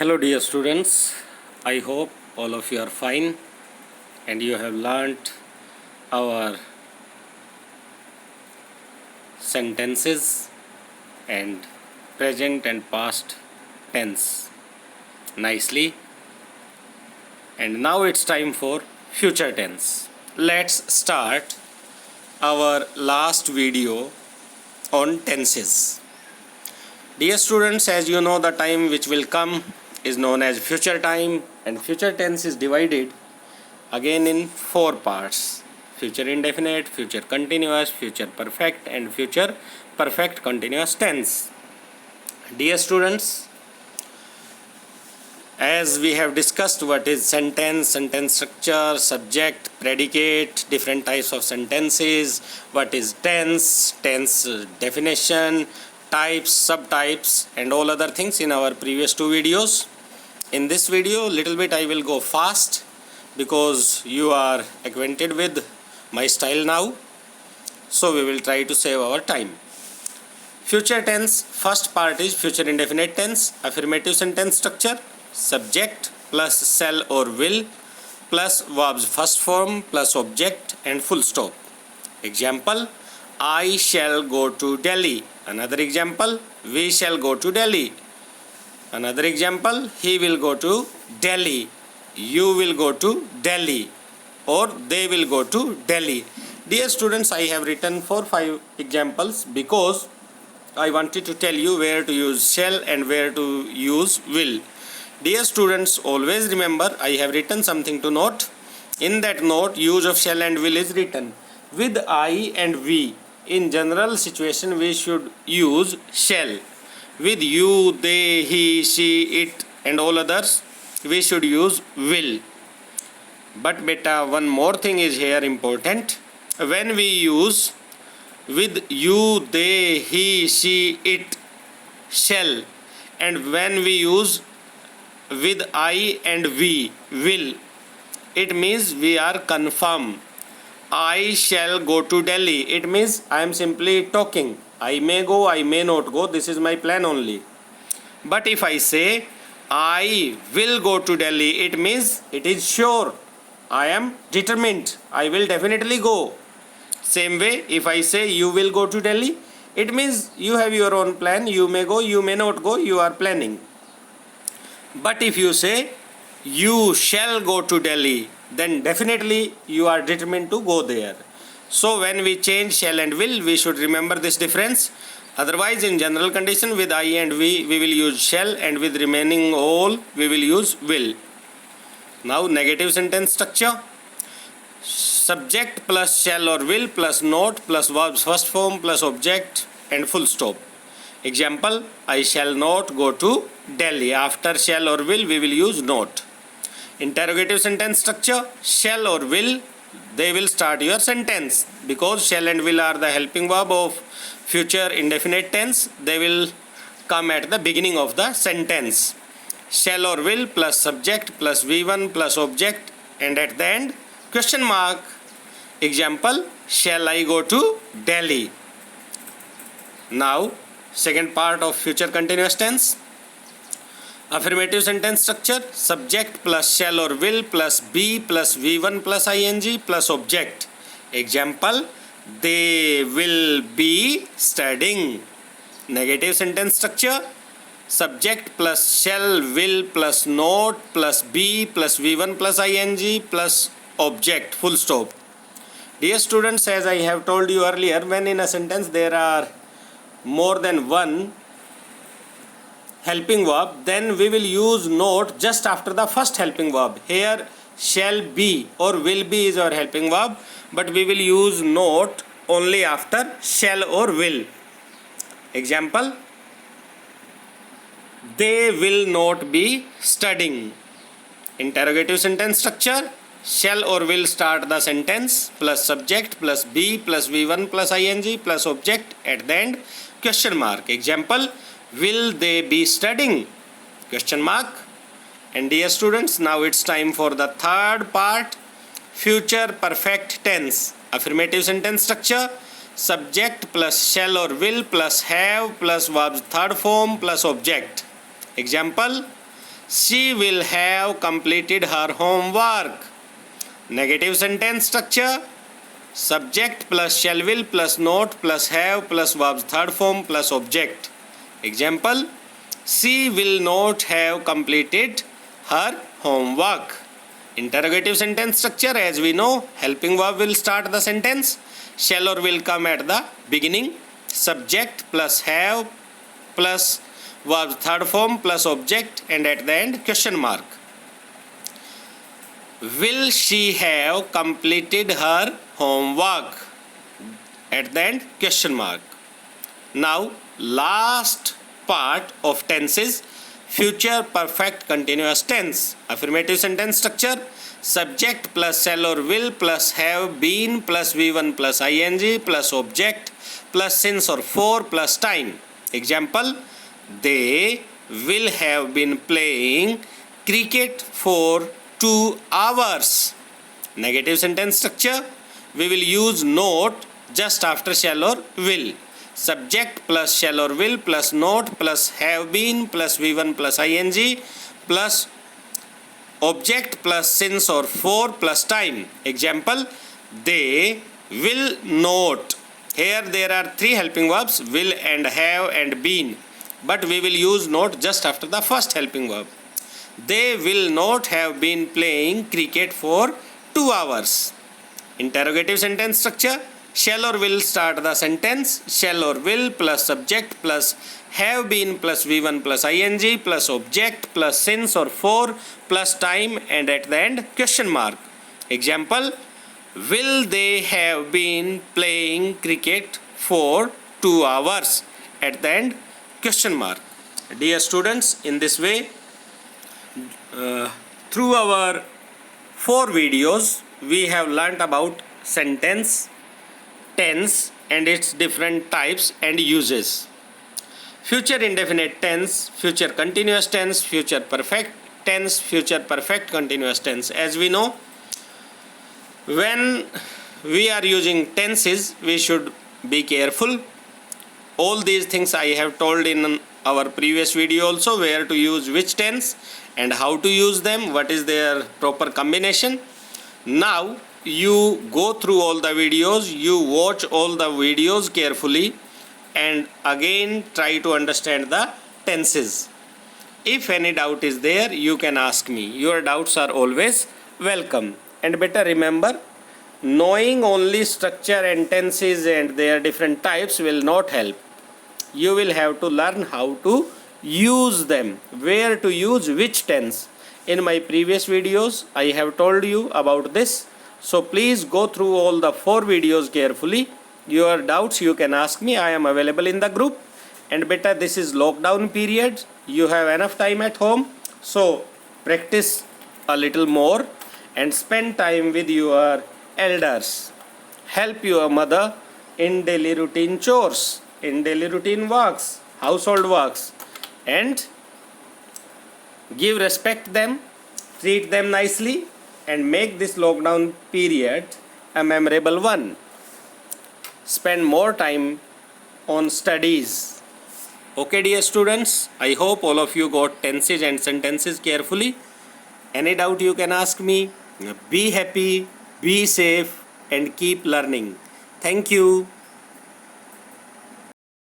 Hello dear students, I hope all of you are fine and you have learnt our sentences and present and past tense nicely, and now it's time for future tense. Let's start our last video on tenses. Dear students, as you know, the time which will come is known as future time, and future tense is divided again in four parts: future indefinite, future continuous, future perfect, and future perfect continuous tense. Dear students, as we have discussed what is sentence, sentence structure, subject, predicate, different types of sentences, what is tense, tense definition, types, subtypes, and all other things in our previous two videos. In this video, little bit I will go fast because you are acquainted with my style now, so we will try to save our time. Future tense, first part is future indefinite tense, affirmative sentence structure, subject plus shall or will plus verb's first form plus object and full stop. Example: I shall go to Delhi. Another example: we shall go to Delhi. Another example: he will go to Delhi, you will go to Delhi, or they will go to Delhi. Dear students, I have written 4-5 examples because I wanted to tell you where to use shall and where to use will. Dear students, always remember I have written something to note. In that note, use of shall and will is written with I and we. In general situation, we should use shall. With you, they, he, she, it, and all others, we should use will. But beta, one more thing is here important. When we use with you, they, he, she, it, shall, and when we use with I and we, will, it means we are confirm. I shall go to Delhi. It means I am simply talking. I may go, I may not go. This is my plan only. But if I say I will go to Delhi, it means it is sure. I am determined. I will definitely go. Same way, if I say you will go to Delhi, it means you have your own plan. You may go, you may not go. You are planning. But if you say you shall go to Delhi, then definitely you are determined to go there. So when we change shall and will, we should remember this difference. Otherwise, in general condition, with I and we will use shall, and with remaining all, we will use will. Now, negative sentence structure. Subject plus shall or will plus not plus verb's first form plus object and full stop. Example: I shall not go to Delhi. After shall or will, we will use not. Interrogative sentence structure. Shall or will, they will start your sentence, because shall and will are the helping verb of future indefinite tense. They will come at the beginning of the sentence. Shall or will plus subject plus V1 plus object, and at the end question mark. Example: shall I go to Delhi? Now, second part of future continuous tense. Affirmative sentence structure: subject plus shall or will plus be plus V1 plus ing plus object. Example: they will be studying. Negative sentence structure: subject plus shall, will plus not plus be plus V1 plus ing plus object, full stop. Dear students, as I have told you earlier, when in a sentence there are more than one helping verb, then we will use not just after the first helping verb. Here shall be or will be is our helping verb, but we will use not only after shall or will. Example: they will not be studying. Interrogative sentence structure: shall or will start the sentence plus subject plus be plus V1 plus ing plus object, at the end question mark. Example: will they be studying? Question mark. And dear students, now it's time for the third part, future perfect tense. Affirmative sentence structure: subject plus shall or will plus have plus verb's third form plus object. Example: She will have completed her homework. Negative sentence structure. Subject plus shall will plus not plus have plus verb's third form plus object. Example, she will not have completed her homework. Interrogative sentence structure, as we know, helping verb will start the sentence. Shall or will come at the beginning. Subject plus have plus verb's third form plus object, and at the end question mark. Will she have completed her homework? At the end question mark. Now last part of tense is future perfect continuous tense. Affirmative sentence structure. Subject plus shall or will plus have been plus V1 plus ing plus object plus since or for plus time. Example, they will have been playing cricket for 2 hours. Negative sentence structure. We will use not just after shall or will. Subject plus shall or will plus not plus have been plus V1 plus ing plus object plus since or for plus time. Example, they will not. Here there are 3 helping verbs, will and have and been, but we will use not just after the first helping verb. They will not have been playing cricket for 2 hours. Interrogative sentence structure. Shall or will start the sentence. Shall or will plus subject plus have been plus V1 plus ing plus object plus since or for plus time, and at the end question mark. Example, will they have been playing cricket for 2 hours? At the end question mark. Dear students, in this way, through our 4 videos, we have learnt about sentence, tense and its different types and uses. Future indefinite tense, future continuous tense, future perfect tense, future perfect continuous tense. As we know, when we are using tenses, we should be careful. All these things I have told in our previous video also, where to use which tense and how to use them, what is their proper combination. Now you go through all the videos, you watch all the videos carefully, and again try to understand the tenses. If any doubt is there, you can ask me. Your doubts are always welcome. And better remember, knowing only structure and tenses and their different types will not help. You will have to learn how to use them, where to use which tense. In my previous videos, I have told you about this. So please go through all the 4 videos carefully. Your doubts you can ask me. I am available in the group. And better, this is lockdown period. You have enough time at home. So practice a little more and spend time with your elders. Help your mother in daily routine chores, in daily routine works, household works, and give respect them, treat them nicely, and make this lockdown period a memorable one. Spend more time on studies. Okay, dear students, I hope all of you got tenses and sentences carefully. Any doubt you can ask me. Be happy, be safe, and keep learning. Thank you.